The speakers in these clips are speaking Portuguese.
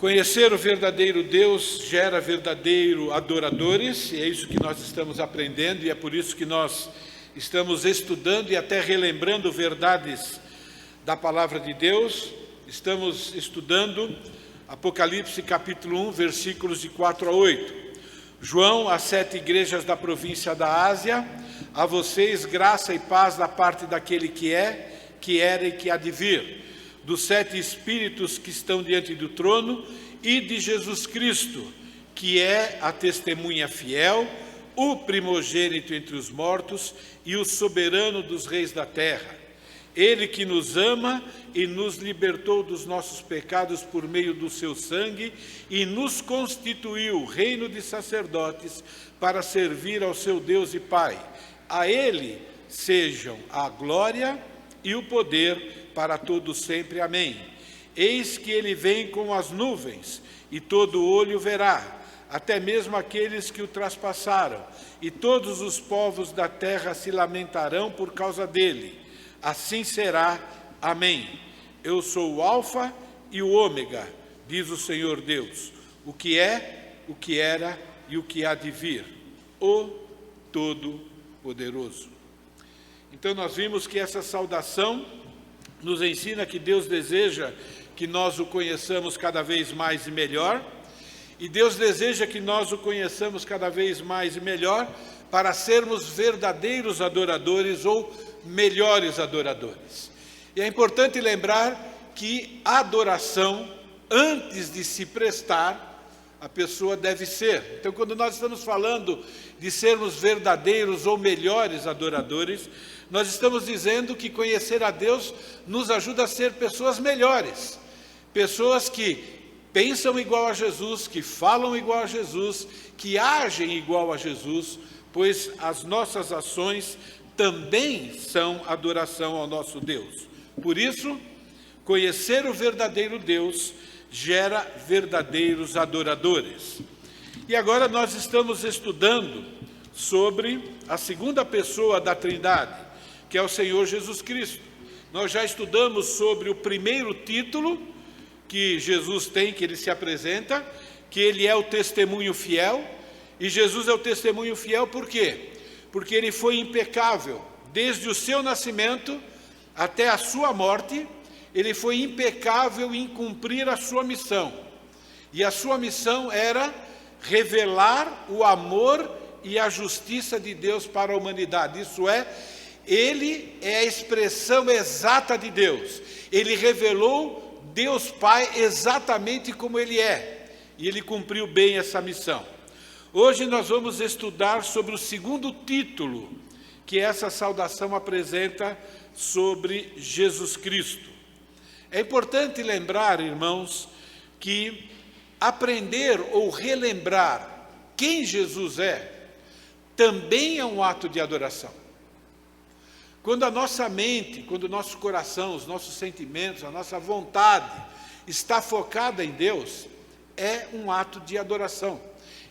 Conhecer o verdadeiro Deus gera verdadeiro adoradores, e é isso que nós estamos aprendendo, e é por isso que nós estamos estudando e até relembrando verdades da palavra de Deus. Estamos estudando Apocalipse capítulo 1, versículos de 4 a 8. João, às 7 igrejas da província da Ásia, a vocês graça e paz da parte daquele que é, que era e que há de vir, dos 7 espíritos que estão diante do trono e de Jesus Cristo, que é a testemunha fiel, o primogênito entre os mortos e o soberano dos reis da terra. Ele que nos ama e nos libertou dos nossos pecados por meio do seu sangue e nos constituiu reino de sacerdotes para servir ao seu Deus e Pai. A Ele sejam a glória e o poder para todos sempre. Amém. Eis que ele vem com as nuvens, e todo olho verá, até mesmo aqueles que o traspassaram, e todos os povos da terra se lamentarão por causa dele. Assim será. Amém. Eu sou o Alfa e o Ômega, diz o Senhor Deus, o que é, o que era e o que há de vir, o Todo-Poderoso. Então nós vimos que essa saudação nos ensina que Deus deseja que nós o conheçamos cada vez mais e melhor, e Deus deseja que nós o conheçamos cada vez mais e melhor para sermos verdadeiros adoradores ou melhores adoradores. E é importante lembrar que a adoração, antes de se prestar, a pessoa deve ser. Então, quando nós estamos falando de sermos verdadeiros ou melhores adoradores, nós estamos dizendo que conhecer a Deus nos ajuda a ser pessoas melhores, pessoas que pensam igual a Jesus, que falam igual a Jesus, que agem igual a Jesus, pois as nossas ações também são adoração ao nosso Deus. Por isso, conhecer o verdadeiro Deus gera verdadeiros adoradores. E agora nós estamos estudando sobre a segunda pessoa da Trindade, que é o Senhor Jesus Cristo. Nós já estudamos sobre o primeiro título que Jesus tem, que ele se apresenta, que ele é o testemunho fiel. E Jesus é o testemunho fiel por quê? Porque ele foi impecável desde o seu nascimento até a sua morte. Ele foi impecável em cumprir a sua missão. E a sua missão era revelar o amor e a justiça de Deus para a humanidade. Isso é, ele é a expressão exata de Deus. Ele revelou Deus Pai exatamente como ele é. E ele cumpriu bem essa missão. Hoje nós vamos estudar sobre o segundo título que essa saudação apresenta sobre Jesus Cristo. É importante lembrar, irmãos, que aprender ou relembrar quem Jesus é também é um ato de adoração. Quando a nossa mente, quando o nosso coração, os nossos sentimentos, a nossa vontade está focada em Deus, é um ato de adoração.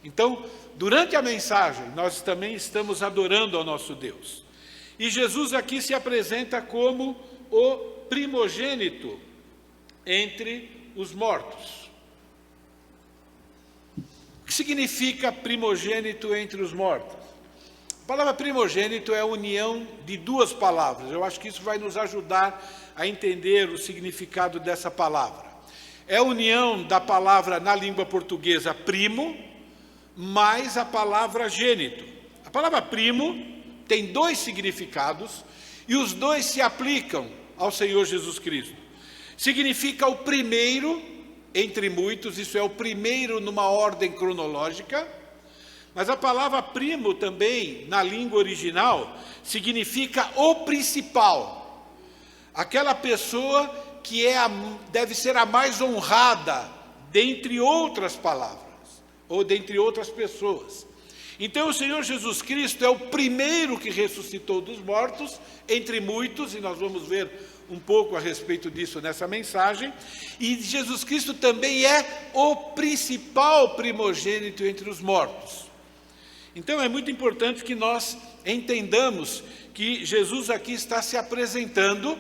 Então, durante a mensagem, nós também estamos adorando ao nosso Deus. E Jesus aqui se apresenta como o primogênito entre os mortos. O que significa primogênito entre os mortos? A palavra primogênito é a união de duas palavras. Eu acho que isso vai nos ajudar a entender o significado dessa palavra. É a união da palavra na língua portuguesa primo, mais a palavra gênito. A palavra primo tem dois significados e os dois se aplicam ao Senhor Jesus Cristo. Significa o primeiro entre muitos, isso é o primeiro numa ordem cronológica, mas a palavra primo também, na língua original, significa o principal. Aquela pessoa que deve ser a mais honrada, dentre outras palavras, ou dentre outras pessoas. Então o Senhor Jesus Cristo é o primeiro que ressuscitou dos mortos, entre muitos, e nós vamos ver um pouco a respeito disso nessa mensagem, e Jesus Cristo também é o principal primogênito entre os mortos. Então é muito importante que nós entendamos que Jesus aqui está se apresentando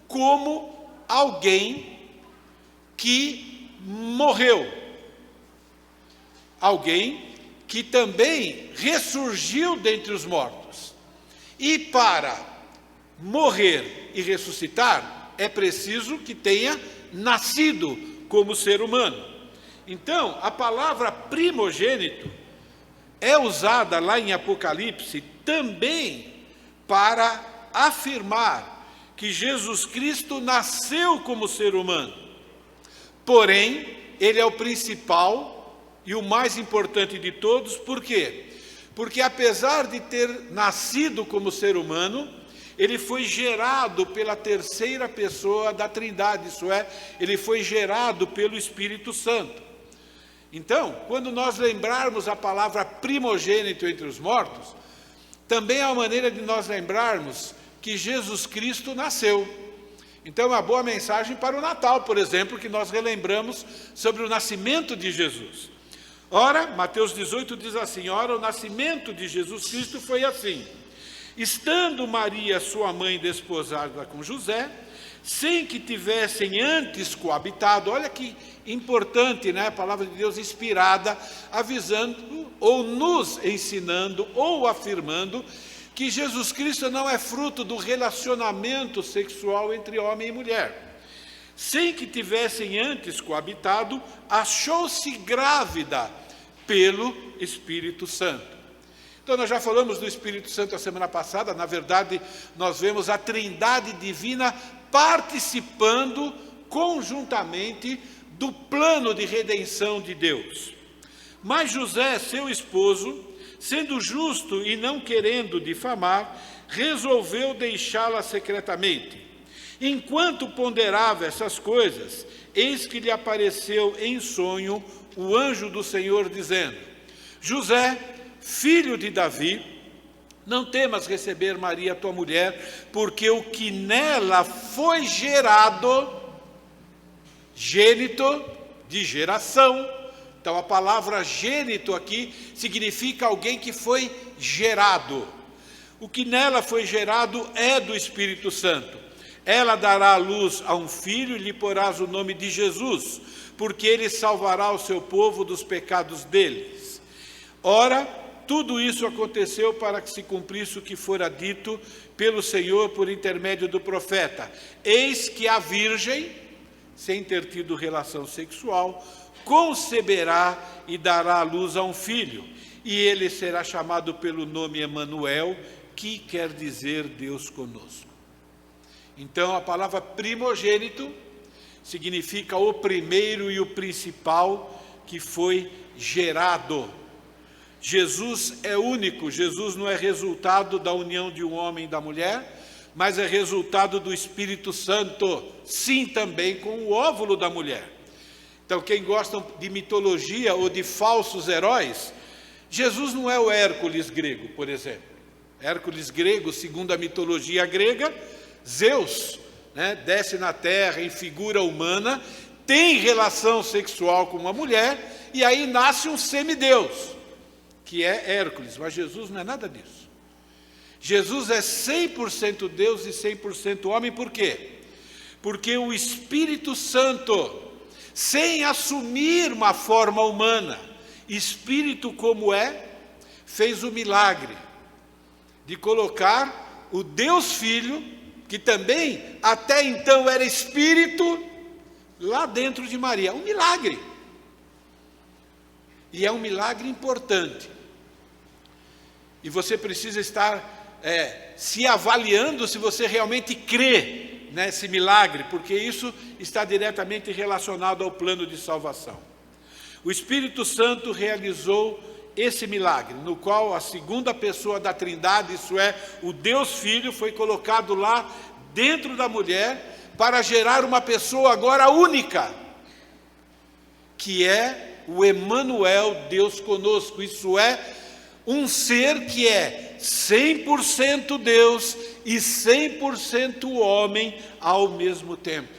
como alguém que morreu. Alguém que também ressurgiu dentre os mortos. E para morrer e ressuscitar, é preciso que tenha nascido como ser humano. Então, a palavra primogênito é usada lá em Apocalipse também para afirmar que Jesus Cristo nasceu como ser humano. Porém, ele é o principal e o mais importante de todos. Por quê? Porque apesar de ter nascido como ser humano, ele foi gerado pela terceira pessoa da Trindade, isso é, ele foi gerado pelo Espírito Santo. Então, quando nós lembrarmos a palavra primogênito entre os mortos, também é uma maneira de nós lembrarmos que Jesus Cristo nasceu. Então, é uma boa mensagem para o Natal, por exemplo, que nós relembramos sobre o nascimento de Jesus. Ora, Mateus 18 diz assim: ora, o nascimento de Jesus Cristo foi assim. Estando Maria, sua mãe, desposada com José, sem que tivessem antes coabitado, olha que importante, né? A palavra de Deus inspirada, avisando, ou nos ensinando, ou afirmando, que Jesus Cristo não é fruto do relacionamento sexual entre homem e mulher. Sem que tivessem antes coabitado, achou-se grávida pelo Espírito Santo. Então, nós já falamos do Espírito Santo a semana passada. Na verdade, nós vemos a Trindade Divina participando conjuntamente do plano de redenção de Deus. Mas José, seu esposo, sendo justo e não querendo difamar, resolveu deixá-la secretamente. Enquanto ponderava essas coisas, eis que lhe apareceu em sonho o anjo do Senhor, dizendo: José, filho de Davi, não temas receber Maria, tua mulher, porque o que nela foi gerado, gênito de geração. Então, a palavra gênito aqui significa alguém que foi gerado. O que nela foi gerado é do Espírito Santo. Ela dará à luz a um filho e lhe porás o nome de Jesus, porque ele salvará o seu povo dos pecados deles. Ora, tudo isso aconteceu para que se cumprisse o que fora dito pelo Senhor por intermédio do profeta. Eis que a virgem, sem ter tido relação sexual, conceberá e dará à luz a um filho, e ele será chamado pelo nome Emanuel, que quer dizer Deus conosco. Então, a palavra primogênito significa o primeiro e o principal que foi gerado. Jesus é único. Jesus não é resultado da união de um homem e da mulher, mas é resultado do Espírito Santo, sim, também com o óvulo da mulher. Então, quem gosta de mitologia ou de falsos heróis, Jesus não é o Hércules grego, por exemplo. Hércules grego, segundo a mitologia grega, Zeus, né, desce na terra em figura humana, tem relação sexual com uma mulher, e aí nasce um semideus, que é Hércules. Mas Jesus não é nada disso. Jesus é 100% Deus e 100% homem. Por quê? Porque o Espírito Santo, sem assumir uma forma humana, Espírito como é, fez o milagre de colocar o Deus Filho, que também até então era Espírito, lá dentro de Maria. Um milagre. E é um milagre importante. E você precisa estar se avaliando se você realmente crê nesse milagre, porque isso está diretamente relacionado ao plano de salvação. O Espírito Santo realizou esse milagre, no qual a segunda pessoa da Trindade, isso é, o Deus Filho, foi colocado lá dentro da mulher para gerar uma pessoa agora única, que é o Emanuel, Deus conosco. Isso é, um ser que é 100% Deus e 100% homem ao mesmo tempo.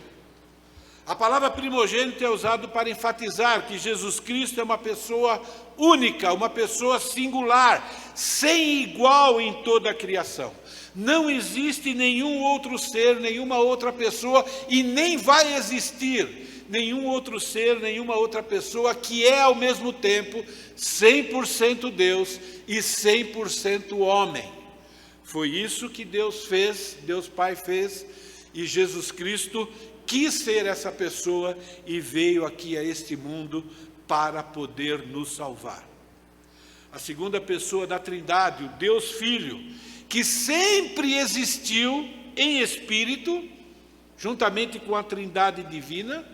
A palavra primogênito é usada para enfatizar que Jesus Cristo é uma pessoa única, uma pessoa singular, sem igual em toda a criação. Não existe nenhum outro ser, nenhuma outra pessoa, e nem vai existir, nenhum outro ser, nenhuma outra pessoa que é ao mesmo tempo 100% Deus e 100% homem. Foi isso que Deus fez, Deus Pai fez, e Jesus Cristo quis ser essa pessoa e veio aqui a este mundo para poder nos salvar. A segunda pessoa da Trindade, o Deus Filho, que sempre existiu em espírito, juntamente com a Trindade divina,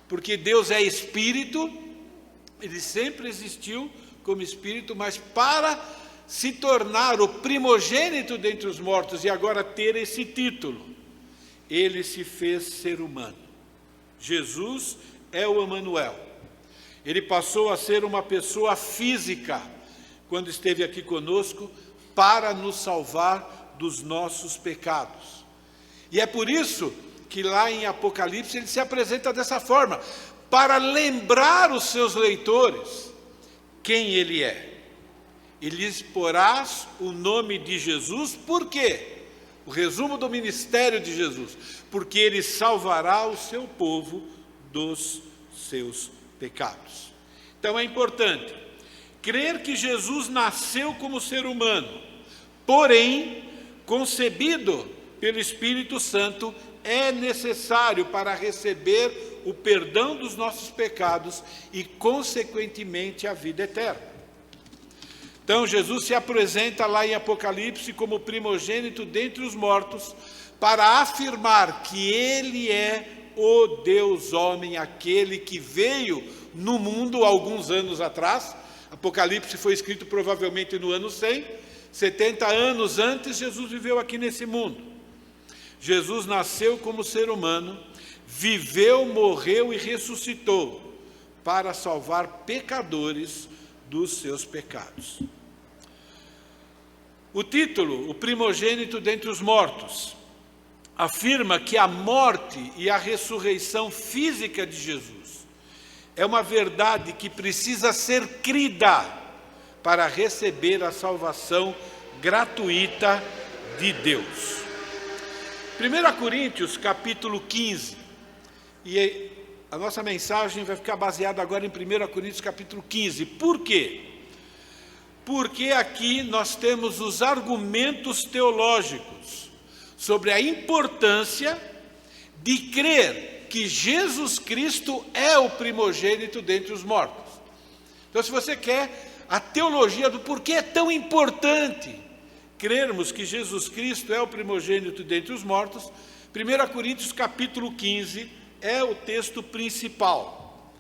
porque Deus é espírito, ele sempre existiu como espírito, mas para se tornar o primogênito dentre os mortos e agora ter esse título, ele se fez ser humano. Jesus é o Emanuel. Ele passou a ser uma pessoa física quando esteve aqui conosco para nos salvar dos nossos pecados. E é por isso que lá em Apocalipse ele se apresenta dessa forma, para lembrar os seus leitores quem ele é. E lhes porás o nome de Jesus, por quê? O resumo do ministério de Jesus, porque ele salvará o seu povo dos seus pecados. Então é importante crer que Jesus nasceu como ser humano, porém, concebido pelo Espírito Santo, é necessário para receber o perdão dos nossos pecados e, consequentemente, a vida eterna. Então, Jesus se apresenta lá em Apocalipse como primogênito dentre os mortos, para afirmar que ele é o Deus homem, aquele que veio no mundo alguns anos atrás. Apocalipse foi escrito provavelmente no ano 100, 70 anos antes, Jesus viveu aqui nesse mundo. Jesus nasceu como ser humano, viveu, morreu e ressuscitou para salvar pecadores dos seus pecados. O título, o primogênito dentre os mortos, afirma que a morte e a ressurreição física de Jesus é uma verdade que precisa ser crida para receber a salvação gratuita de Deus. 1 Coríntios, capítulo 15, e a nossa mensagem vai ficar baseada agora em 1 Coríntios, capítulo 15. Por quê? Porque aqui nós temos os argumentos teológicos sobre a importância de crer que Jesus Cristo é o primogênito dentre os mortos. Então, se você quer a teologia do porquê é tão importante crermos que Jesus Cristo é o primogênito dentre os mortos, 1 Coríntios capítulo 15 é o texto principal.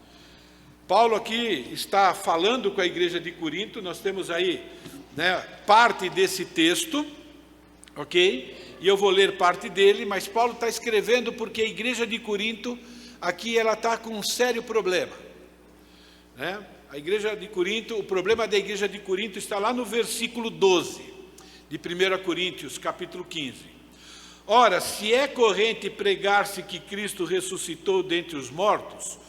Paulo aqui está falando com a igreja de Corinto, nós temos aí, parte desse texto, ok? E eu vou ler parte dele, mas Paulo está escrevendo porque a igreja de Corinto, aqui ela está com um sério problema. A igreja de Corinto, o problema da igreja de Corinto está lá no versículo 12, de 1 Coríntios, capítulo 15. Ora, se é corrente pregar-se que Cristo ressuscitou dentre os mortos,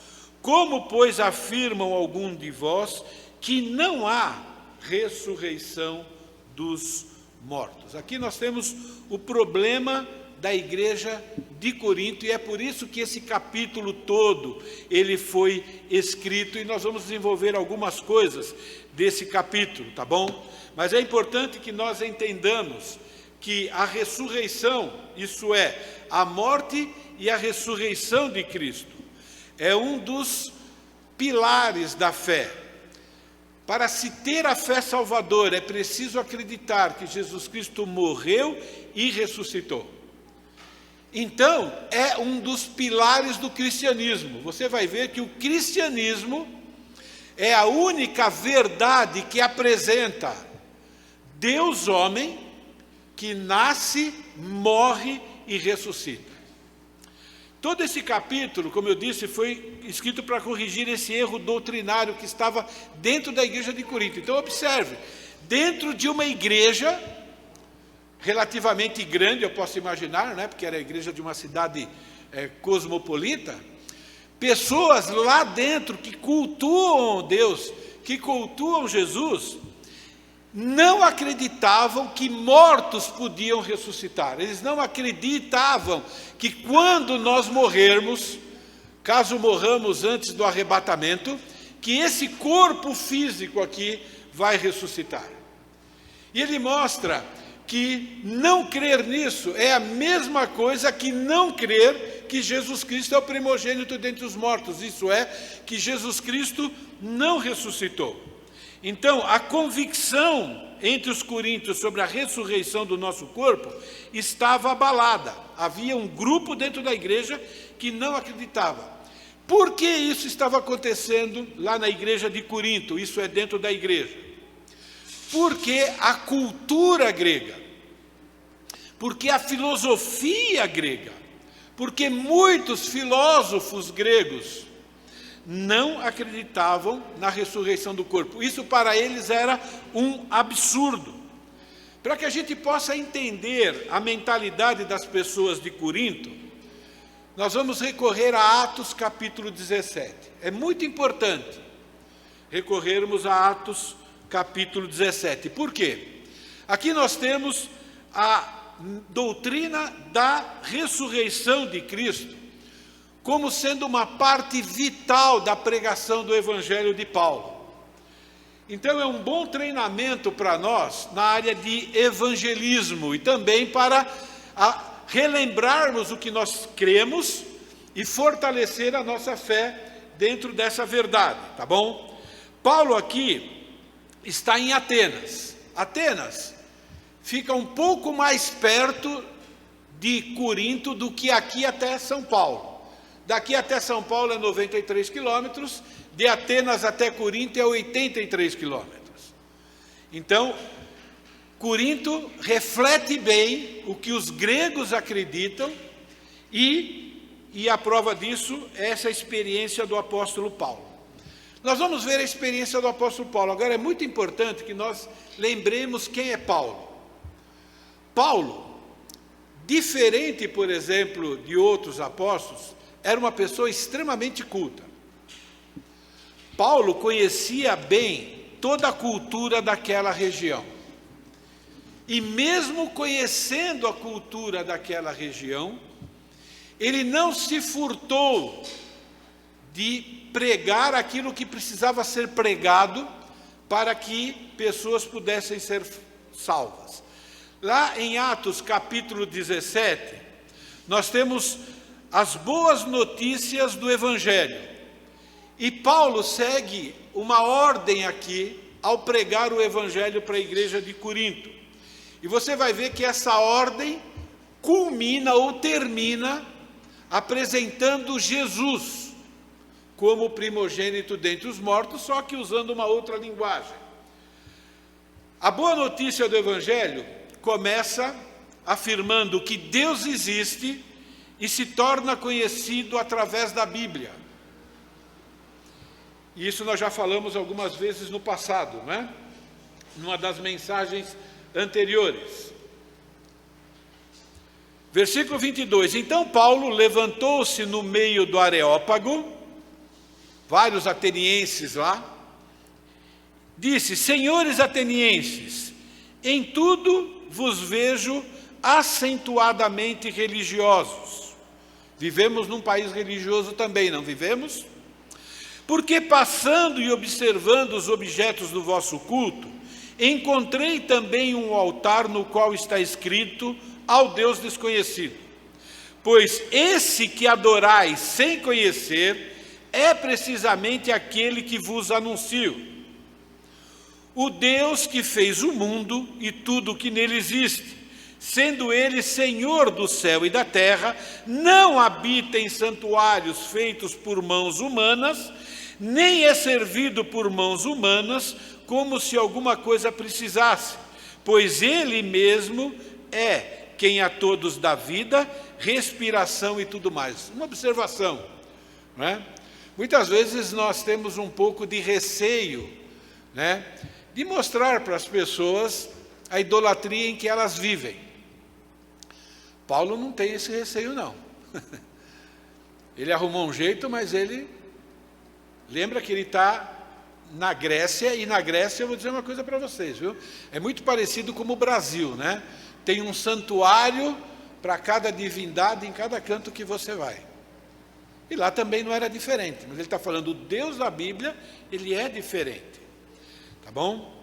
como, pois, afirmam algum de vós que não há ressurreição dos mortos? Aqui nós temos o problema da igreja de Corinto, e é por isso que esse capítulo todo, ele foi escrito, e nós vamos desenvolver algumas coisas desse capítulo, tá bom? Mas é importante que nós entendamos que a ressurreição, isso é, a morte e a ressurreição de Cristo, é um dos pilares da fé. Para se ter a fé salvadora, é preciso acreditar que Jesus Cristo morreu e ressuscitou. Então, é um dos pilares do cristianismo. Você vai ver que o cristianismo é a única verdade que apresenta Deus homem, que nasce, morre e ressuscita. Todo esse capítulo, como eu disse, foi escrito para corrigir esse erro doutrinário que estava dentro da igreja de Corinto. Então observe, dentro de uma igreja relativamente grande, eu posso imaginar, porque era a igreja de uma cidade cosmopolita, pessoas lá dentro que cultuam Deus, que cultuam Jesus, não acreditavam que mortos podiam ressuscitar. Eles não acreditavam que quando nós morrermos, caso morramos antes do arrebatamento, que esse corpo físico aqui vai ressuscitar. E ele mostra que não crer nisso é a mesma coisa que não crer que Jesus Cristo é o primogênito dentre os mortos, isso é, que Jesus Cristo não ressuscitou. Então, a convicção entre os coríntios sobre a ressurreição do nosso corpo estava abalada. Havia um grupo dentro da igreja que não acreditava. Por que isso estava acontecendo lá na igreja de Corinto? Isso é dentro da igreja. Porque a cultura grega, porque a filosofia grega, porque muitos filósofos gregos não acreditavam na ressurreição do corpo. Isso para eles era um absurdo. Para que a gente possa entender a mentalidade das pessoas de Corinto, nós vamos recorrer a Atos capítulo 17. É muito importante recorrermos a Atos capítulo 17. Por quê? Aqui nós temos a doutrina da ressurreição de Cristo como sendo uma parte vital da pregação do Evangelho de Paulo. Então é um bom treinamento para nós na área de evangelismo e também para relembrarmos o que nós cremos e fortalecer a nossa fé dentro dessa verdade, tá bom? Paulo aqui está em Atenas. Atenas fica um pouco mais perto de Corinto do que aqui até São Paulo. Daqui até São Paulo é 93 quilômetros, de Atenas até Corinto é 83 quilômetros. Então, Corinto reflete bem o que os gregos acreditam e a prova disso é essa experiência do apóstolo Paulo. Nós vamos ver a experiência do apóstolo Paulo. Agora, é muito importante que nós lembremos quem é Paulo. Paulo, diferente, por exemplo, de outros apóstolos, era uma pessoa extremamente culta. Paulo conhecia bem toda a cultura daquela região. E mesmo conhecendo a cultura daquela região, ele não se furtou de pregar aquilo que precisava ser pregado para que pessoas pudessem ser salvas. Lá em Atos capítulo 17, nós temos as boas notícias do Evangelho. E Paulo segue uma ordem aqui ao pregar o Evangelho para a igreja de Corinto. E você vai ver que essa ordem culmina ou termina apresentando Jesus como primogênito dentre os mortos, só que usando uma outra linguagem. A boa notícia do Evangelho começa afirmando que Deus existe e se torna conhecido através da Bíblia. E isso nós já falamos algumas vezes no passado, né? Numa das mensagens anteriores. Versículo 22. Então Paulo levantou-se no meio do Areópago, vários atenienses lá, disse: Senhores atenienses, em tudo vos vejo acentuadamente religiosos. Vivemos num país religioso também, não vivemos? Porque passando e observando os objetos do vosso culto, encontrei também um altar no qual está escrito ao Deus desconhecido. Pois esse que adorais sem conhecer é precisamente aquele que vos anuncio. O Deus que fez o mundo e tudo o que nele existe, sendo ele Senhor do céu e da terra, não habita em santuários feitos por mãos humanas, nem é servido por mãos humanas, como se alguma coisa precisasse, pois ele mesmo é quem a todos dá vida, respiração e tudo mais. Uma observação, não é? Muitas vezes nós temos um pouco de receio, né, de mostrar para as pessoas a idolatria em que elas vivem. Paulo não tem esse receio, não. Ele arrumou um jeito, mas ele lembra que ele está na Grécia, e na Grécia eu vou dizer uma coisa para vocês, viu? É muito parecido com o Brasil, né? Tem um santuário para cada divindade em cada canto que você vai. E lá também não era diferente, mas ele está falando, o Deus da Bíblia, ele é diferente. Tá bom?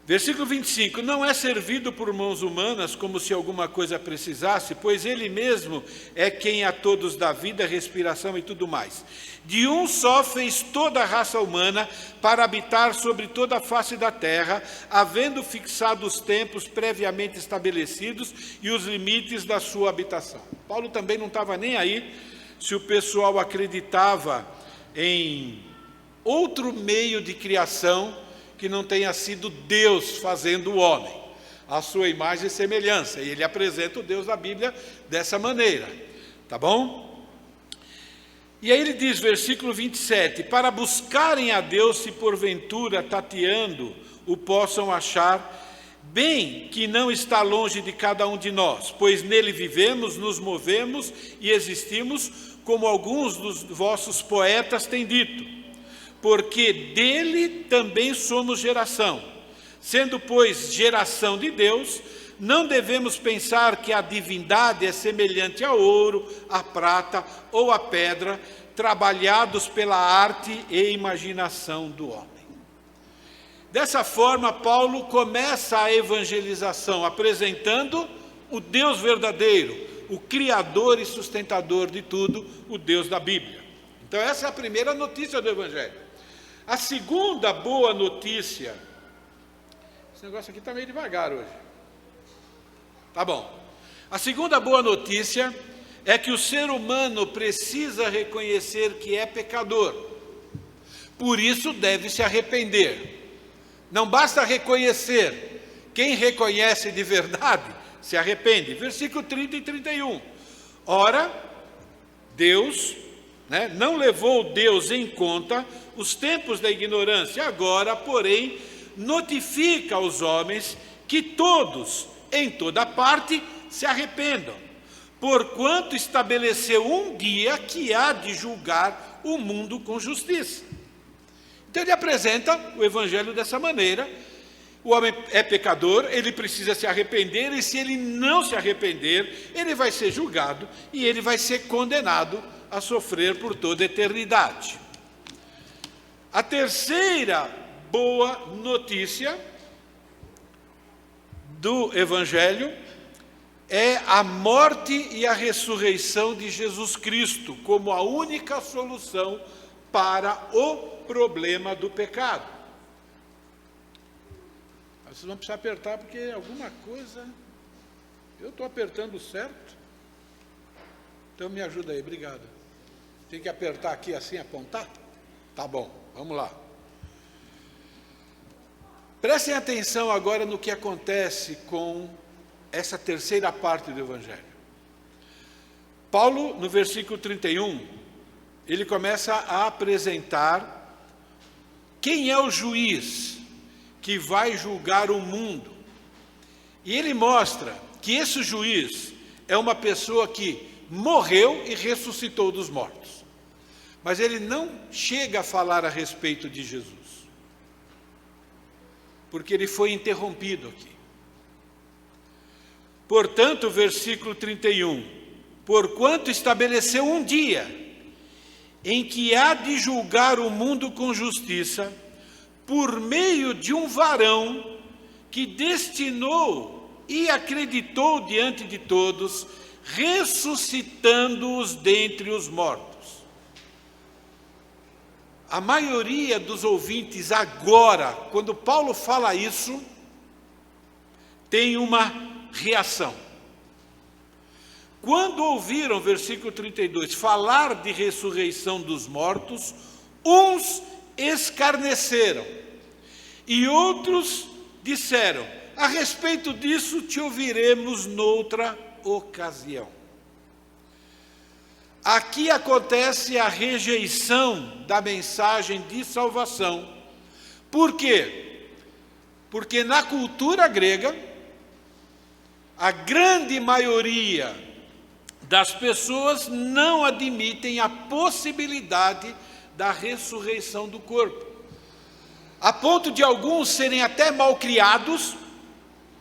Versículo 25, não é servido por mãos humanas como se alguma coisa precisasse, pois ele mesmo é quem a todos dá vida, respiração e tudo mais. De um só fez toda a raça humana para habitar sobre toda a face da terra, havendo fixado os tempos previamente estabelecidos e os limites da sua habitação. Paulo também não estava nem aí se o pessoal acreditava em outro meio de criação que não tenha sido Deus fazendo o homem, a sua imagem e semelhança. E ele apresenta o Deus da Bíblia dessa maneira. Tá bom? E aí ele diz, versículo 27, para buscarem a Deus, se porventura, tateando, o possam achar, bem que não está longe de cada um de nós, pois nele vivemos, nos movemos e existimos, como alguns dos vossos poetas têm dito. Porque dele também somos geração. Sendo, pois, geração de Deus, não devemos pensar que a divindade é semelhante a ouro, a prata ou a pedra, trabalhados pela arte e imaginação do homem. Dessa forma, Paulo começa a evangelização, apresentando o Deus verdadeiro, o Criador e sustentador de tudo, o Deus da Bíblia. Então essa é a primeira notícia do Evangelho. A segunda boa notícia, esse negócio aqui está meio devagar hoje. Tá bom. A segunda boa notícia é que o ser humano precisa reconhecer que é pecador. Por isso deve se arrepender. Não basta reconhecer. Quem reconhece de verdade se arrepende. Versículo 30 e 31. Ora, Deus, não levou Deus em conta os tempos da ignorância, agora, porém, notifica aos homens que todos, em toda parte, se arrependam, porquanto estabeleceu um dia que há de julgar o mundo com justiça. Então ele apresenta o Evangelho dessa maneira, o homem é pecador, ele precisa se arrepender, e se ele não se arrepender, ele vai ser julgado e ele vai ser condenado a sofrer por toda a eternidade. A terceira boa notícia do Evangelho é a morte e a ressurreição de Jesus Cristo como a única solução para o problema do pecado. Vocês vão precisar apertar porque alguma coisa... Eu estou apertando certo? Então me ajuda aí, obrigado. Tem que apertar aqui assim, apontar? Tá bom, vamos lá. Prestem atenção agora no que acontece com essa terceira parte do Evangelho. Paulo, no versículo 31, ele começa a apresentar quem é o juiz que vai julgar o mundo. E ele mostra que esse juiz é uma pessoa que morreu e ressuscitou dos mortos. Mas ele não chega a falar a respeito de Jesus, porque ele foi interrompido aqui. Portanto, versículo 31, porquanto estabeleceu um dia em que há de julgar o mundo com justiça, por meio de um varão que destinou e acreditou diante de todos, ressuscitando-os dentre os mortos. A maioria dos ouvintes agora, quando Paulo fala isso, tem uma reação. Quando ouviram, versículo 32, falar de ressurreição dos mortos, uns escarneceram e outros disseram, a respeito disso te ouviremos noutra ocasião. Aqui acontece a rejeição da mensagem de salvação. Por quê? Porque na cultura grega, a grande maioria das pessoas não admitem a possibilidade da ressurreição do corpo. A ponto de alguns serem até malcriados,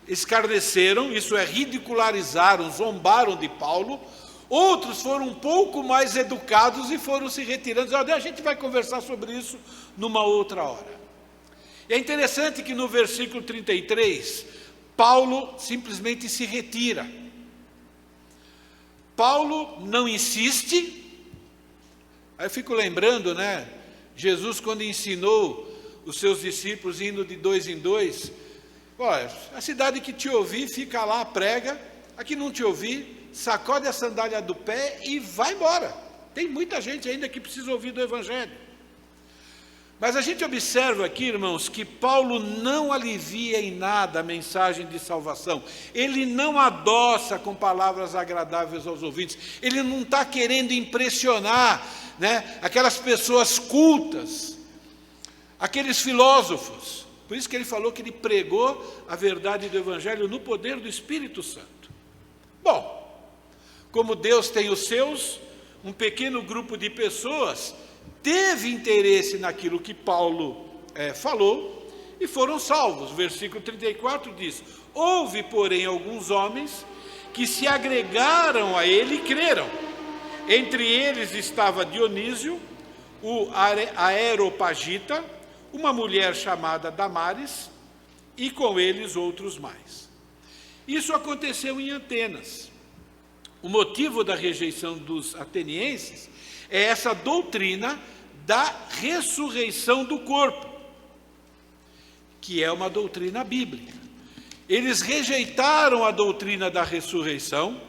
escarneceram, isso é, ridicularizaram, zombaram de Paulo, Outros foram um pouco mais educados e foram se retirando. A gente vai conversar sobre isso numa outra hora. E é interessante que no versículo 33, Paulo simplesmente se retira. Paulo não insiste. Aí eu fico lembrando, né? Jesus, quando ensinou os seus discípulos indo de 2 em 2, olha, a cidade que te ouvir, fica lá, prega. A que não te ouvir, sacode a sandália do pé e vai embora. Tem muita gente ainda que precisa ouvir do Evangelho. Mas a gente observa aqui, irmãos, que Paulo não alivia em nada a mensagem de salvação. Ele não adoça com palavras agradáveis aos ouvintes. Ele não está querendo impressionar, né, aquelas pessoas cultas, aqueles filósofos. Por isso que ele falou que ele pregou a verdade do Evangelho no poder do Espírito Santo. Bom, como Deus tem os seus, um pequeno grupo de pessoas teve interesse naquilo que Paulo falou e foram salvos. Versículo 34 diz: houve, porém, alguns homens que se agregaram a ele e creram. Entre eles estava Dionísio, o Areopagita, uma mulher chamada Damares, e com eles outros mais. Isso aconteceu em Atenas. O motivo da rejeição dos atenienses é essa doutrina da ressurreição do corpo, que é uma doutrina bíblica. Eles rejeitaram a doutrina da ressurreição.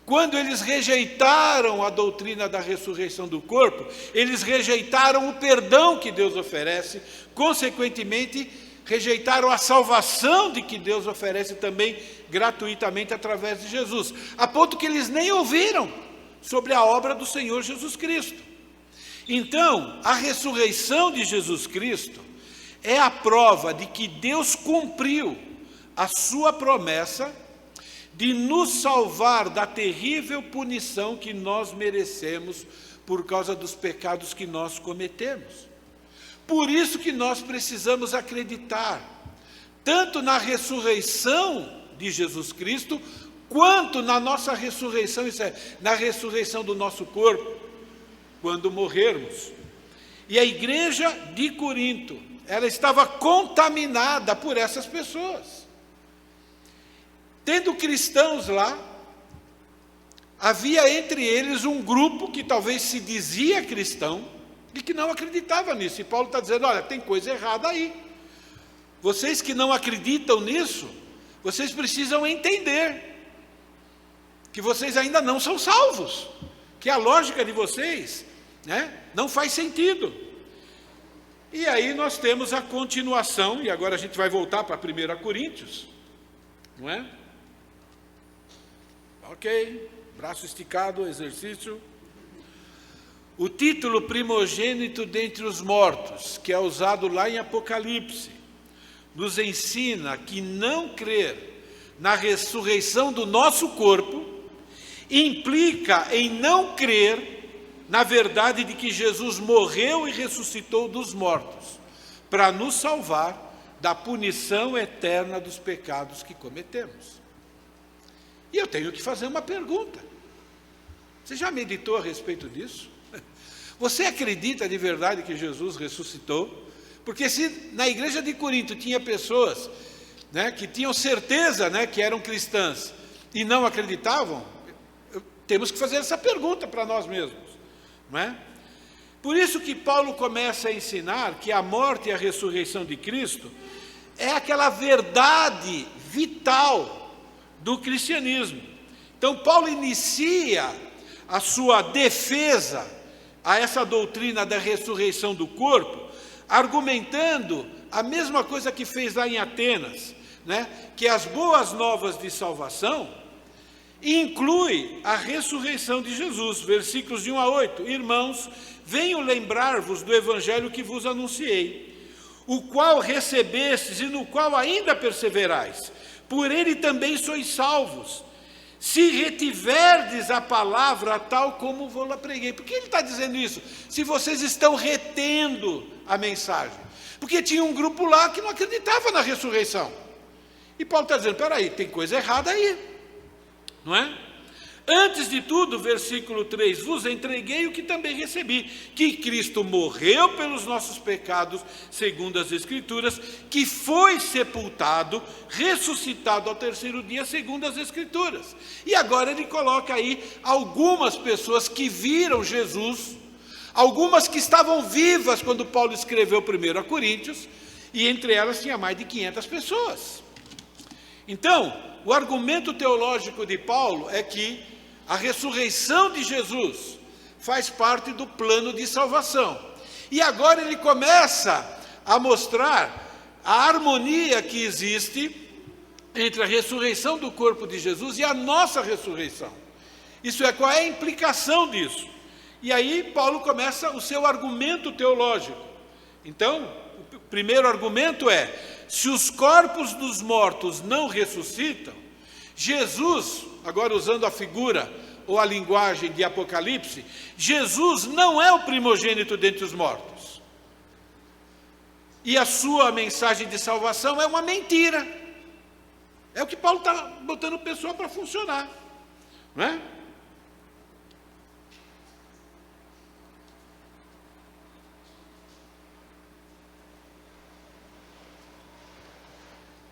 Quando eles rejeitaram a doutrina da ressurreição do corpo, eles rejeitaram o perdão que Deus oferece, consequentemente, rejeitaram a salvação de que Deus oferece também gratuitamente através de Jesus, a ponto que eles nem ouviram sobre a obra do Senhor Jesus Cristo. Então, a ressurreição de Jesus Cristo é a prova de que Deus cumpriu a sua promessa de nos salvar da terrível punição que nós merecemos por causa dos pecados que nós cometemos. Por isso que nós precisamos acreditar, tanto na ressurreição de Jesus Cristo, quanto na nossa ressurreição, isso é, na ressurreição do nosso corpo, quando morrermos. E a igreja de Corinto, ela estava contaminada por essas pessoas. Tendo cristãos lá, havia entre eles um grupo que talvez se dizia cristão e que não acreditava nisso. E Paulo está dizendo, olha, tem coisa errada aí. Vocês que não acreditam nisso, vocês precisam entender que vocês ainda não são salvos, que a lógica de vocês, né, não faz sentido. E aí nós temos a continuação, e agora a gente vai voltar para 1 Coríntios, não é? Ok, braço esticado, exercício. O título primogênito dentre os mortos, que é usado lá em Apocalipse, nos ensina que não crer na ressurreição do nosso corpo implica em não crer na verdade de que Jesus morreu e ressuscitou dos mortos, para nos salvar da punição eterna dos pecados que cometemos. E eu tenho que fazer uma pergunta. Você já meditou a respeito disso? Você acredita de verdade que Jesus ressuscitou? Porque se na igreja de Corinto tinha pessoas, né, que tinham certeza, né, que eram cristãs e não acreditavam, temos que fazer essa pergunta para nós mesmos. Não é? Por isso que Paulo começa a ensinar que a morte e a ressurreição de Cristo é aquela verdade vital do cristianismo. Então Paulo inicia a sua defesa a essa doutrina da ressurreição do corpo, argumentando a mesma coisa que fez lá em Atenas, né? Que as boas novas de salvação inclui a ressurreição de Jesus, versículos de 1 a 8. Irmãos, venho lembrar-vos do evangelho que vos anunciei, o qual recebestes e no qual ainda perseverais. Por ele também sois salvos, se retiverdes a palavra tal como vou-la preguei. Por que ele está dizendo isso? Se vocês estão retendo a mensagem. Porque tinha um grupo lá que não acreditava na ressurreição. E Paulo está dizendo, espera aí, tem coisa errada aí. Não é? Antes de tudo, versículo 3, vos entreguei o que também recebi, que Cristo morreu pelos nossos pecados, segundo as Escrituras, que foi sepultado, ressuscitado ao terceiro dia, segundo as Escrituras. E agora ele coloca aí algumas pessoas que viram Jesus, algumas que estavam vivas quando Paulo escreveu primeiro a Coríntios, e entre elas tinha mais de 500 pessoas. Então, o argumento teológico de Paulo é que a ressurreição de Jesus faz parte do plano de salvação. E agora ele começa a mostrar a harmonia que existe entre a ressurreição do corpo de Jesus e a nossa ressurreição. Isso é, qual é a implicação disso? E aí Paulo começa o seu argumento teológico. Então, o primeiro argumento é: se os corpos dos mortos não ressuscitam, Jesus, agora usando a figura ou a linguagem de Apocalipse, Jesus não é o primogênito dentre os mortos. E a sua mensagem de salvação é uma mentira. É o que Paulo está botando o pessoal para funcionar, não é?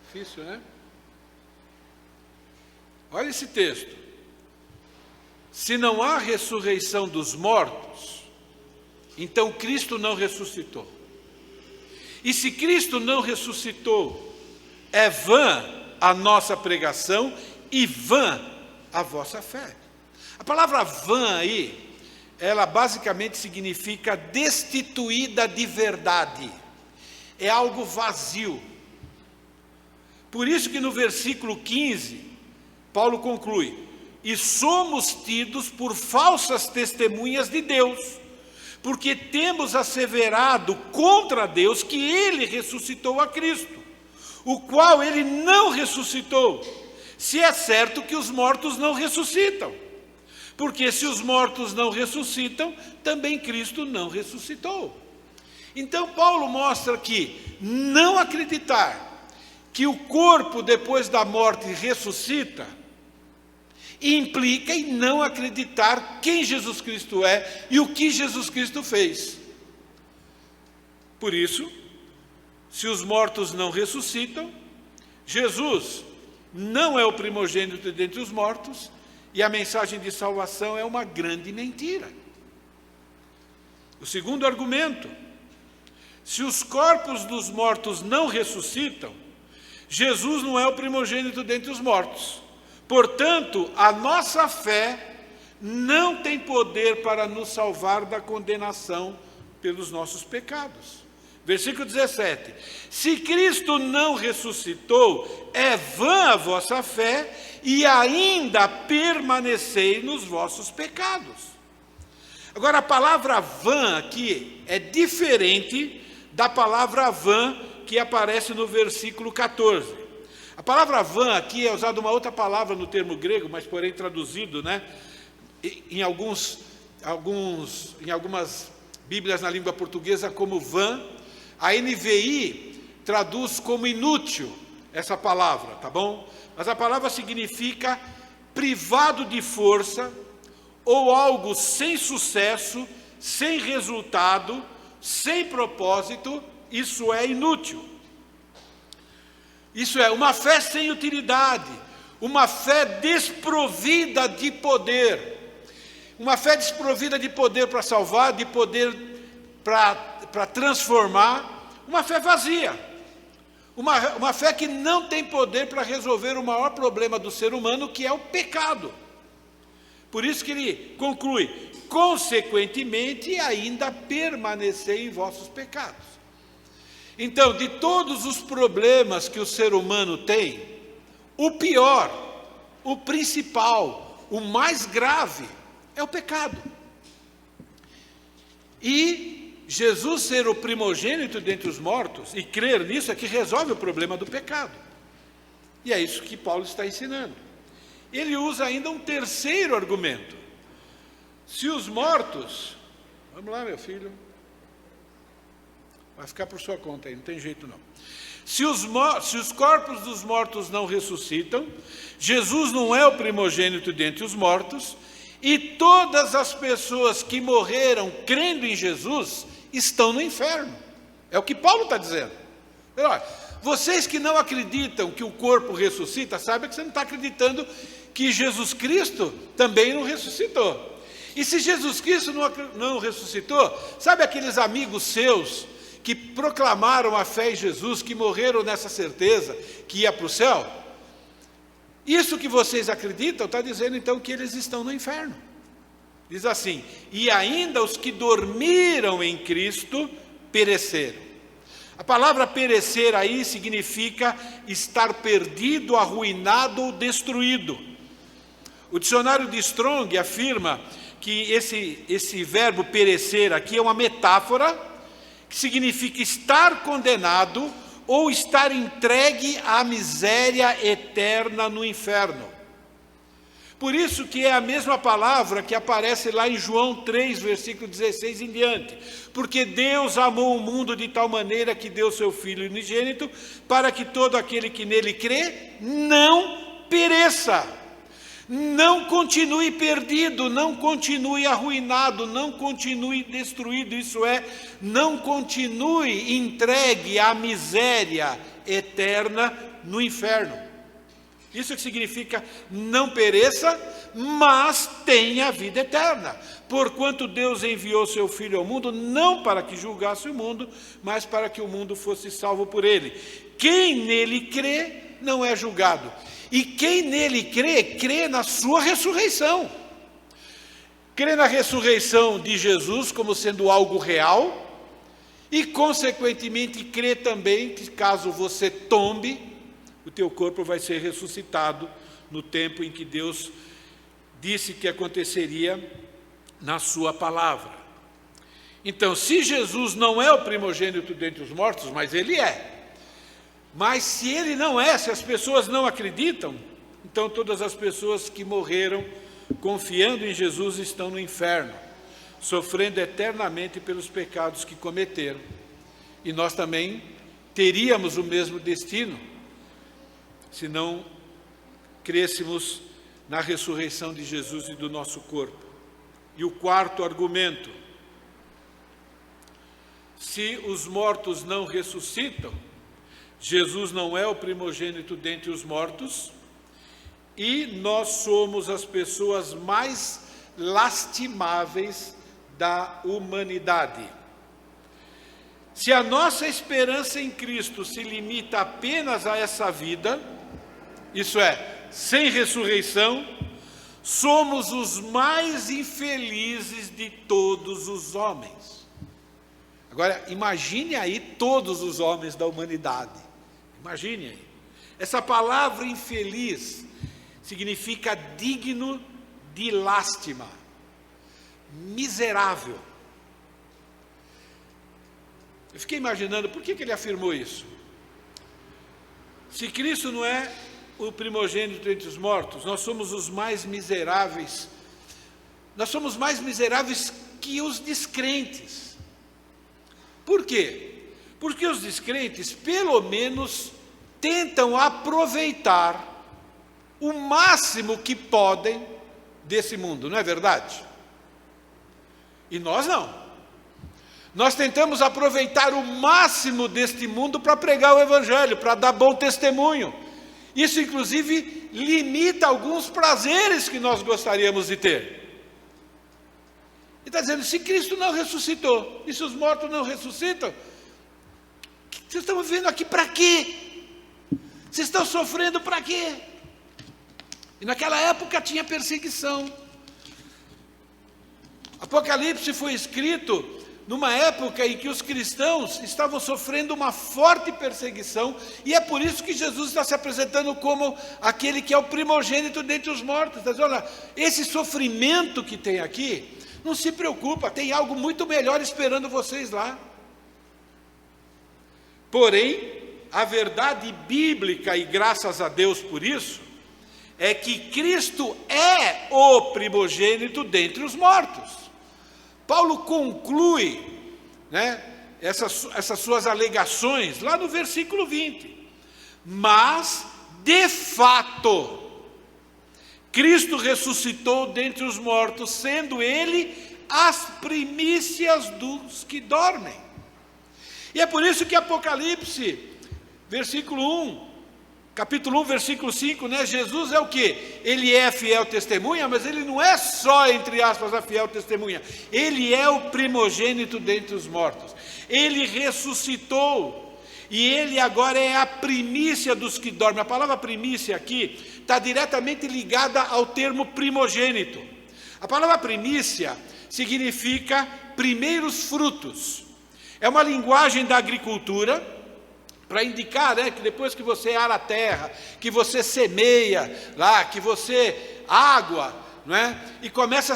Difícil, né? Olha esse texto. Se não há ressurreição dos mortos, então Cristo não ressuscitou. E se Cristo não ressuscitou, é vã a nossa pregação e vã a vossa fé. A palavra vã aí, ela basicamente significa destituída de verdade. É algo vazio. Por isso que no versículo 15, Paulo conclui: e somos tidos por falsas testemunhas de Deus, porque temos asseverado contra Deus que ele ressuscitou a Cristo, o qual ele não ressuscitou, se é certo que os mortos não ressuscitam. Porque se os mortos não ressuscitam, também Cristo não ressuscitou. Então Paulo mostra que não acreditar que o corpo depois da morte ressuscita, implica em não acreditar quem Jesus Cristo é e o que Jesus Cristo fez. Por isso, se os mortos não ressuscitam, Jesus não é o primogênito dentre os mortos, e a mensagem de salvação é uma grande mentira. O segundo argumento: se os corpos dos mortos não ressuscitam, Jesus não é o primogênito dentre os mortos. Portanto, a nossa fé não tem poder para nos salvar da condenação pelos nossos pecados. Versículo 17: se Cristo não ressuscitou, é vã a vossa fé e ainda permanecei nos vossos pecados. Agora, a palavra vã aqui é diferente da palavra vã que aparece no versículo 14. A palavra vã aqui é usada uma outra palavra no termo grego, mas porém traduzido, né? Em algumas Bíblias na língua portuguesa como vã. A NVI traduz como inútil essa palavra, tá bom? Mas a palavra significa privado de força ou algo sem sucesso, sem resultado, sem propósito, isso é inútil. Isso é uma fé sem utilidade, uma fé desprovida de poder, uma fé desprovida de poder para salvar, de poder para transformar, uma fé vazia, uma fé que não tem poder para resolver o maior problema do ser humano, que é o pecado. Por isso que ele conclui: consequentemente, ainda permanecer em vossos pecados. Então, de todos os problemas que o ser humano tem, o pior, o principal, o mais grave é o pecado. E Jesus ser o primogênito dentre os mortos e crer nisso é que resolve o problema do pecado. E é isso que Paulo está ensinando. Ele usa ainda um terceiro argumento. Se os mortos... Vamos lá, meu filho. Vai ficar por sua conta aí, não tem jeito não. Se os corpos dos mortos não ressuscitam, Jesus não é o primogênito dentre os mortos, e todas as pessoas que morreram crendo em Jesus estão no inferno. É o que Paulo está dizendo. Olha, vocês que não acreditam que o corpo ressuscita, saibam que você não está acreditando que Jesus Cristo também não ressuscitou. E se Jesus Cristo não ressuscitou, sabe aqueles amigos seus que proclamaram a fé em Jesus, que morreram nessa certeza que ia para o céu? Isso que vocês acreditam está dizendo então que eles estão no inferno. Diz assim: e ainda os que dormiram em Cristo pereceram. A palavra perecer aí significa estar perdido, arruinado ou destruído. O dicionário de Strong afirma que esse verbo perecer aqui é uma metáfora que significa estar condenado ou estar entregue à miséria eterna no inferno. Por isso que é a mesma palavra que aparece lá em João 3, versículo 16 em diante. Porque Deus amou o mundo de tal maneira que deu seu Filho unigênito, para que todo aquele que nele crê não pereça, não continue perdido, não continue arruinado, não continue destruído, isso é, não continue entregue à miséria eterna no inferno. Isso que significa não pereça, mas tenha vida eterna. Porquanto Deus enviou seu Filho ao mundo, não para que julgasse o mundo, mas para que o mundo fosse salvo por ele. Quem nele crê, não é julgado. E quem nele crê, crê na sua ressurreição. Crê na ressurreição de Jesus como sendo algo real, e consequentemente crê também que caso você tombe, o teu corpo vai ser ressuscitado no tempo em que Deus disse que aconteceria na sua palavra. Então, se Jesus não é o primogênito dentre os mortos, mas ele é. Mas se ele não é, se as pessoas não acreditam, então todas as pessoas que morreram confiando em Jesus estão no inferno, sofrendo eternamente pelos pecados que cometeram. E nós também teríamos o mesmo destino, se não crêssemos na ressurreição de Jesus e do nosso corpo. E o quarto argumento: se os mortos não ressuscitam, Jesus não é o primogênito dentre os mortos, e nós somos as pessoas mais lastimáveis da humanidade. Se a nossa esperança em Cristo se limita apenas a essa vida, isso é, sem ressurreição, somos os mais infelizes de todos os homens. Agora, imagine aí todos os homens da humanidade. Imagine aí. Essa palavra infeliz significa digno de lástima, miserável. Eu fiquei imaginando, por que ele afirmou isso? Se Cristo não é o primogênito entre os mortos, nós somos os mais miseráveis. Nós somos mais miseráveis que os descrentes. Por quê? Porque os descrentes, pelo menos, tentam aproveitar o máximo que podem desse mundo, não é verdade? E nós não. Nós tentamos aproveitar o máximo deste mundo para pregar o Evangelho, para dar bom testemunho. Isso, inclusive, limita alguns prazeres que nós gostaríamos de ter. Ele está dizendo, se Cristo não ressuscitou, e se os mortos não ressuscitam, vocês estão vivendo aqui para quê? Vocês estão sofrendo para quê? E naquela época tinha perseguição. Apocalipse foi escrito numa época em que os cristãos estavam sofrendo uma forte perseguição, e é por isso que Jesus está se apresentando como aquele que é o primogênito dentre os mortos. Está dizendo, olha, esse sofrimento que tem aqui, não se preocupa, tem algo muito melhor esperando vocês lá. Porém, a verdade bíblica, e graças a Deus por isso, é que Cristo é o primogênito dentre os mortos. Paulo conclui, essas suas alegações lá no versículo 20. Mas, de fato, Cristo ressuscitou dentre os mortos, sendo Ele as primícias dos que dormem. E é por isso que Apocalipse, capítulo 1, versículo 5, né? Jesus é o quê? Ele é fiel testemunha, mas ele não é só, entre aspas, a fiel testemunha. Ele é o primogênito dentre os mortos. Ele ressuscitou. E ele agora é a primícia dos que dormem. A palavra primícia aqui está diretamente ligada ao termo primogênito. A palavra primícia significa primeiros frutos. É uma linguagem da agricultura, para indicar, né, que depois que você ara a terra, que você semeia lá, que você água, né, e começa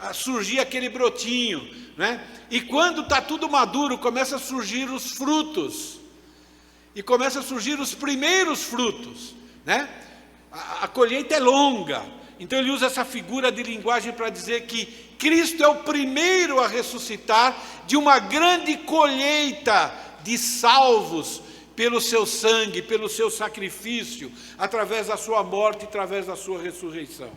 a surgir aquele brotinho, né, e quando está tudo maduro, começa a surgir os frutos, e começa a surgir os primeiros frutos, né? A colheita é longa, então ele usa essa figura de linguagem para dizer que Cristo é o primeiro a ressuscitar de uma grande colheita de salvos pelo seu sangue, pelo seu sacrifício, através da sua morte, através da sua ressurreição.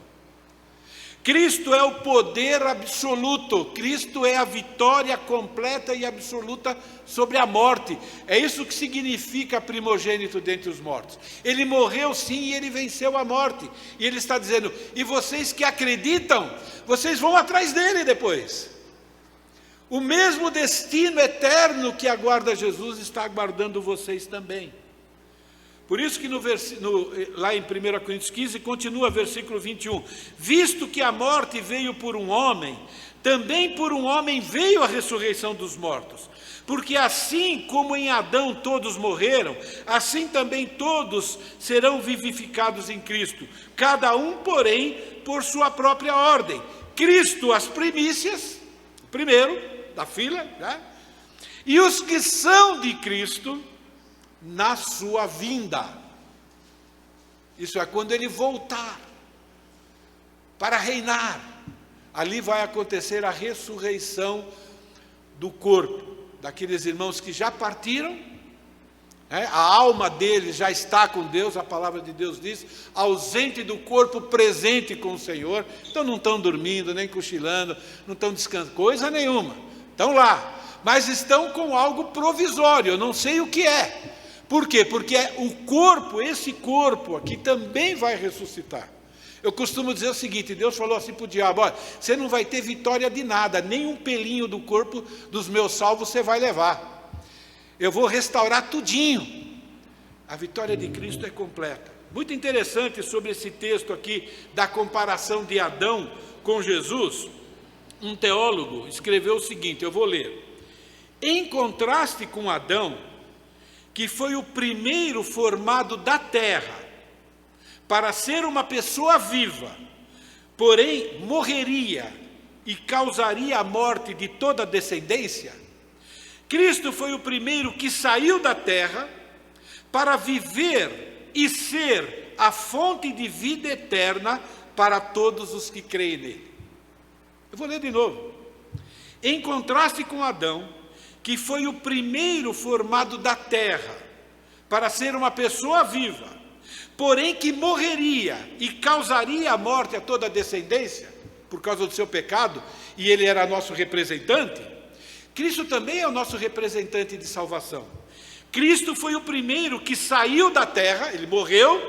Cristo é o poder absoluto, Cristo é a vitória completa e absoluta sobre a morte. É isso que significa primogênito dentre os mortos. Ele morreu sim e ele venceu a morte. E ele está dizendo, e vocês que acreditam, vocês vão atrás dele depois. O mesmo destino eterno que aguarda Jesus está aguardando vocês também. Por isso que lá em 1 Coríntios 15, continua versículo 21. Visto que a morte veio por um homem, também por um homem veio a ressurreição dos mortos. Porque assim como em Adão todos morreram, assim também todos serão vivificados em Cristo. Cada um, porém, por sua própria ordem. Cristo as primícias, primeiro da fila, né? E os que são de Cristo na sua vinda. Isso é quando ele voltar para reinar. Ali vai acontecer a ressurreição do corpo, daqueles irmãos que já partiram, né? A alma deles já está com Deus, a palavra de Deus diz, ausente do corpo, presente com o Senhor. Então não estão dormindo, nem cochilando, não estão descansando, coisa nenhuma, estão lá, mas estão com algo provisório, eu não sei o que é. Por quê? Porque o corpo, esse corpo aqui também vai ressuscitar. Eu costumo dizer o seguinte, Deus falou assim para o diabo, olha, você não vai ter vitória de nada, nem um pelinho do corpo dos meus salvos você vai levar. Eu vou restaurar tudinho. A vitória de Cristo é completa. Muito interessante sobre esse texto aqui, da comparação de Adão com Jesus, um teólogo escreveu o seguinte, eu vou ler. Em contraste com Adão, que foi o primeiro formado da terra, para ser uma pessoa viva, porém morreria e causaria a morte de toda a descendência, Cristo foi o primeiro que saiu da terra para viver e ser a fonte de vida eterna para todos os que creem nele. Eu vou ler de novo. Em contraste com Adão, que foi o primeiro formado da terra, para ser uma pessoa viva, porém que morreria e causaria a morte a toda a descendência, por causa do seu pecado, e ele era nosso representante, Cristo também é o nosso representante de salvação. Cristo foi o primeiro que saiu da terra, ele morreu,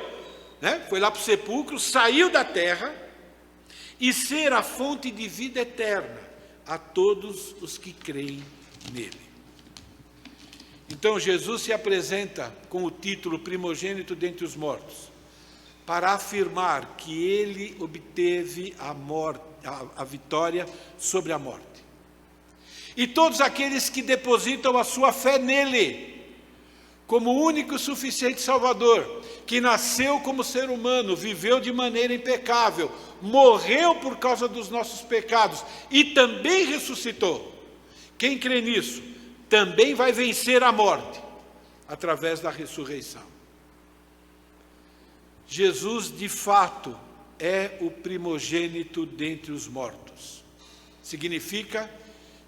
né, foi lá para o sepulcro, saiu da terra, e ser a fonte de vida eterna a todos os que creem nele. Então Jesus se apresenta com o título primogênito dentre os mortos, para afirmar que ele obteve a vitória sobre a morte. E todos aqueles que depositam a sua fé nele, como único e suficiente Salvador, que nasceu como ser humano, viveu de maneira impecável, morreu por causa dos nossos pecados e também ressuscitou. Quem crê nisso também vai vencer a morte através da ressurreição. Jesus, de fato, é o primogênito dentre os mortos. Significa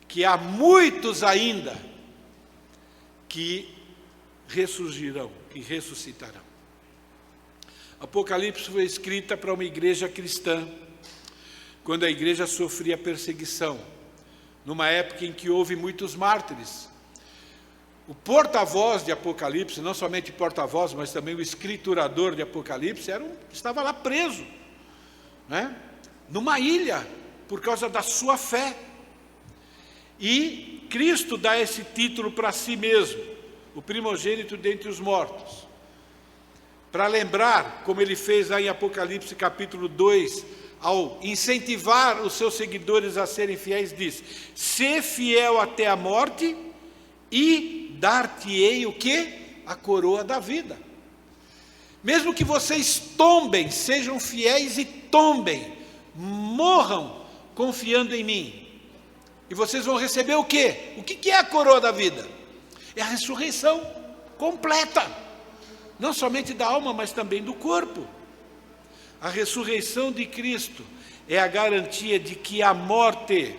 que há muitos ainda que ressurgirão, que ressuscitarão. Apocalipse foi escrita para uma igreja cristã, quando a igreja sofria perseguição, numa época em que houve muitos mártires. O porta-voz de Apocalipse, não somente porta-voz, mas também o escriturador de Apocalipse, estava lá preso, né? Numa ilha, por causa da sua fé. E Cristo dá esse título para si mesmo, o primogênito dentre os mortos, para lembrar, como ele fez lá em Apocalipse capítulo 2, ao incentivar os seus seguidores a serem fiéis, diz: "Sê fiel até a morte, e dar-te-ei o quê? A coroa da vida." Mesmo que vocês tombem, sejam fiéis e tombem, morram confiando em mim, e vocês vão receber o quê? O que é a coroa da vida? É a ressurreição completa, não somente da alma, mas também do corpo. A ressurreição de Cristo é a garantia de que a morte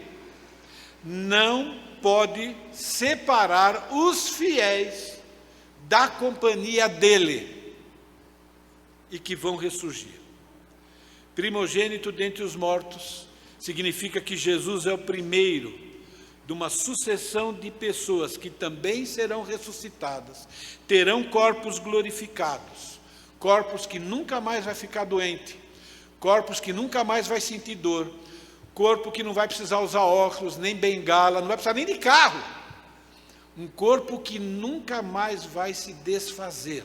não pode separar os fiéis da companhia dele, e que vão ressurgir. Primogênito dentre os mortos significa que Jesus é o primeiro de uma sucessão de pessoas que também serão ressuscitadas, terão corpos glorificados, corpos que nunca mais vai ficar doente, corpos que nunca mais vai sentir dor, corpo que não vai precisar usar óculos, nem bengala, não vai precisar nem de carro, um corpo que nunca mais vai se desfazer.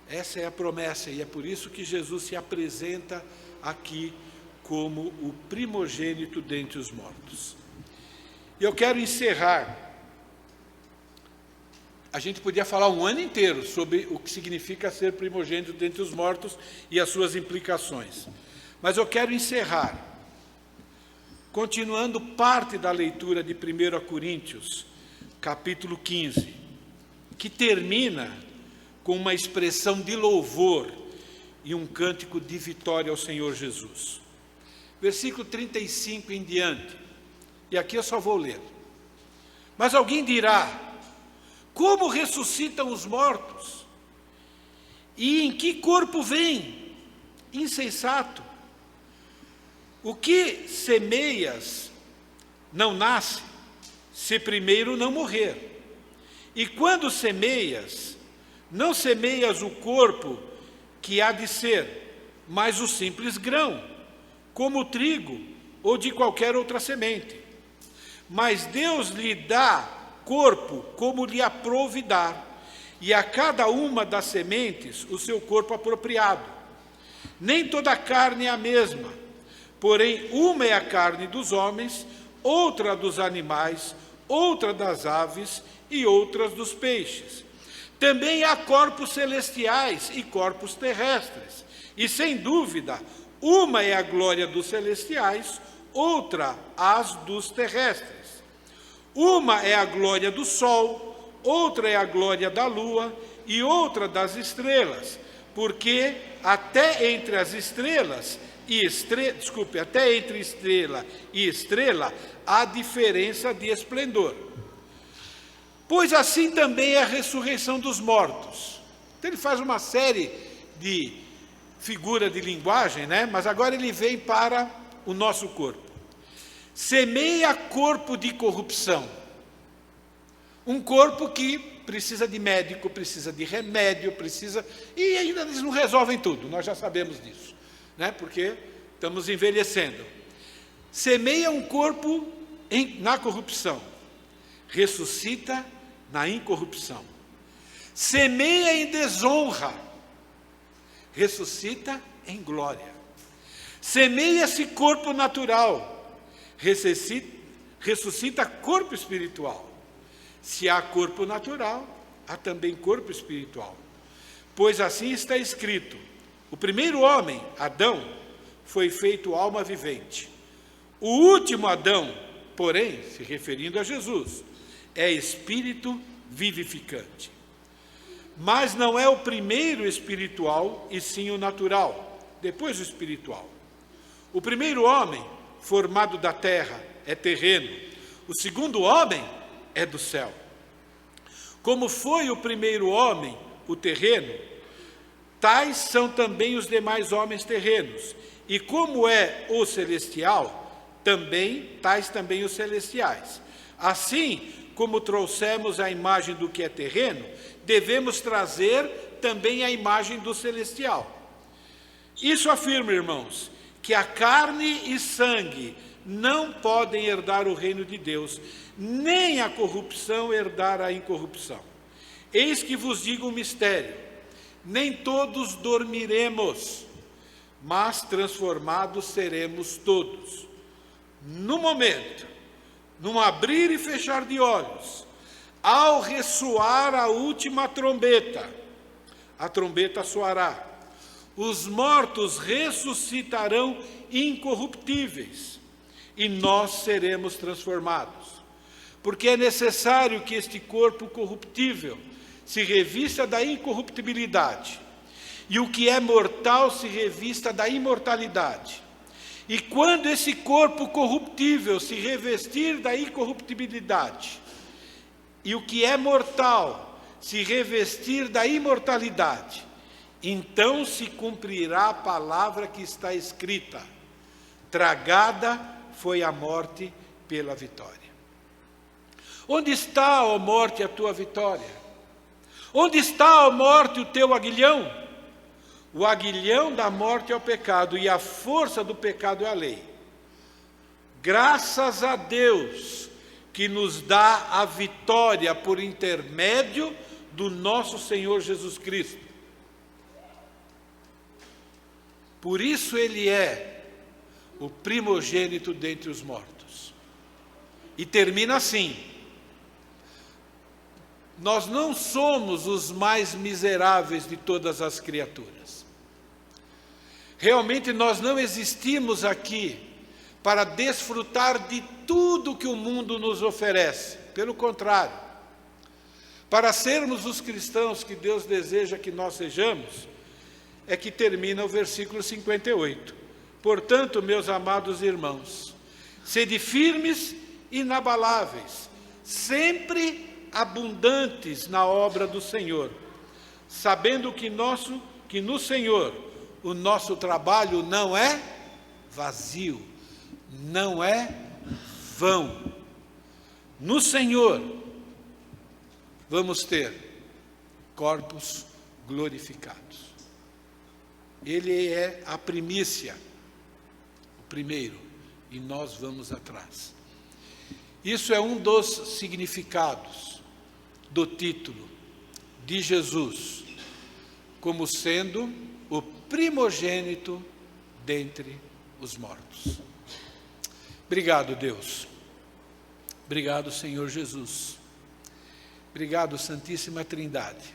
Essa é a promessa, e é por isso que Jesus se apresenta aqui como o primogênito dentre os mortos. E eu quero encerrar. A gente podia falar um ano inteiro sobre o que significa ser primogênito dentre os mortos e as suas implicações. Mas eu quero encerrar, continuando parte da leitura de 1 Coríntios, capítulo 15, que termina com uma expressão de louvor e um cântico de vitória ao Senhor Jesus. Versículo 35 em diante, e aqui eu só vou ler. Mas alguém dirá: como ressuscitam os mortos? E em que corpo vêm? Insensato! O que semeias não nasce, se primeiro não morrer. E quando semeias, não semeias o corpo que há de ser, mas o simples grão, como o trigo ou de qualquer outra semente. Mas Deus lhe dá corpo como lhe aprouve dar, e a cada uma das sementes o seu corpo apropriado. Nem toda a carne é a mesma, porém uma é a carne dos homens, outra dos animais, outra das aves e outras dos peixes. Também há corpos celestiais e corpos terrestres, e sem dúvida, uma é a glória dos celestiais, outra as dos terrestres. Uma é a glória do sol, outra é a glória da lua e outra das estrelas, porque até entre as estrelas até entre estrela e estrela há diferença de esplendor. Pois assim também é a ressurreição dos mortos. Então ele faz uma série de figura de linguagem, né? Mas agora ele vem para o nosso corpo. Semeia corpo de corrupção. Um corpo que precisa de médico, precisa de remédio, e ainda eles não resolvem tudo, nós já sabemos disso, né? Porque estamos envelhecendo. Semeia um corpo na corrupção, ressuscita na incorrupção. Semeia em desonra, ressuscita em glória. Semeia-se corpo natural, ressuscita corpo espiritual. Se há corpo natural, há também corpo espiritual. Pois assim está escrito: o primeiro homem, Adão, foi feito alma vivente. O último Adão, porém, se referindo a Jesus, é espírito vivificante. Mas não é o primeiro espiritual, e sim o natural, depois o espiritual. O primeiro homem, formado da terra, é terreno. O segundo homem é do céu. Como foi o primeiro homem, o terreno, tais são também os demais homens terrenos. E como é o celestial, tais também os celestiais. Assim como trouxemos a imagem do que é terreno, devemos trazer também a imagem do celestial. Isso afirma, irmãos, que a carne e sangue não podem herdar o reino de Deus, nem a corrupção herdar a incorrupção. Eis que vos digo um mistério: nem todos dormiremos, mas transformados seremos todos. No momento, num abrir e fechar de olhos, ao ressoar a última trombeta, a trombeta soará. Os mortos ressuscitarão incorruptíveis, e nós seremos transformados. Porque é necessário que este corpo corruptível se revista da incorruptibilidade, e o que é mortal se revista da imortalidade. E quando esse corpo corruptível se revestir da incorruptibilidade, e o que é mortal se revestir da imortalidade, então se cumprirá a palavra que está escrita: tragada foi a morte pela vitória. Onde está, ó morte, a tua vitória? Onde está, ó morte, o teu aguilhão? O aguilhão da morte é o pecado, e a força do pecado é a lei. Graças a Deus que nos dá a vitória por intermédio do nosso Senhor Jesus Cristo. Por isso ele é o primogênito dentre os mortos. E termina assim: nós não somos os mais miseráveis de todas as criaturas. Realmente nós não existimos aqui para desfrutar de tudo que o mundo nos oferece. Pelo contrário, para sermos os cristãos que Deus deseja que nós sejamos, é que termina o versículo 58. Portanto, meus amados irmãos, sede firmes e inabaláveis, sempre abundantes na obra do Senhor, sabendo que no Senhor o nosso trabalho não é vazio, não é vão. No Senhor vamos ter corpos glorificados. Ele é a primícia, o primeiro, e nós vamos atrás. Isso é um dos significados do título de Jesus, como sendo o primogênito dentre os mortos. Obrigado, Deus. Obrigado, Senhor Jesus. Obrigado, Santíssima Trindade,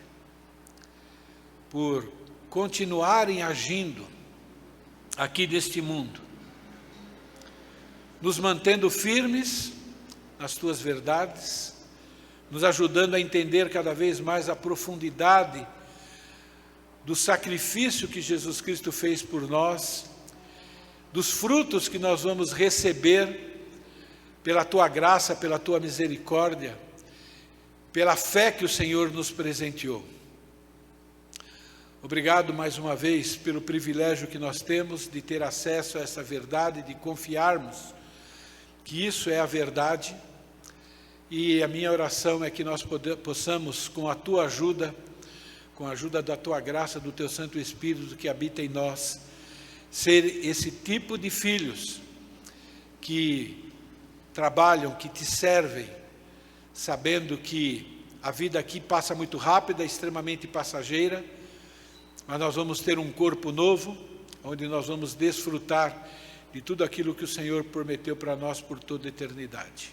por continuarem agindo aqui neste mundo, nos mantendo firmes nas tuas verdades, nos ajudando a entender cada vez mais a profundidade do sacrifício que Jesus Cristo fez por nós, dos frutos que nós vamos receber pela tua graça, pela tua misericórdia, pela fé que o Senhor nos presenteou. Obrigado mais uma vez pelo privilégio que nós temos de ter acesso a essa verdade, de confiarmos que isso é a verdade. E a minha oração é que nós possamos, com a tua ajuda, com a ajuda da tua graça, do teu Santo Espírito que habita em nós, ser esse tipo de filhos que trabalham, que te servem, sabendo que a vida aqui passa muito rápida, extremamente passageira, mas nós vamos ter um corpo novo, onde nós vamos desfrutar de tudo aquilo que o Senhor prometeu para nós por toda a eternidade.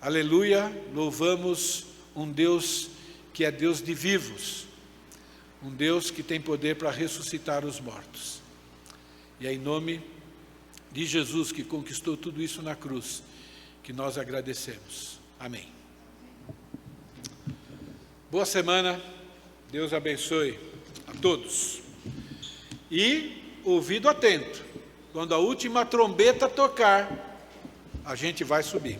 Aleluia, louvamos um Deus que é Deus de vivos, um Deus que tem poder para ressuscitar os mortos. E é em nome de Jesus, que conquistou tudo isso na cruz, que nós agradecemos. Amém. Boa semana, Deus abençoe a todos. E ouvido atento, quando a última trombeta tocar, a gente vai subir.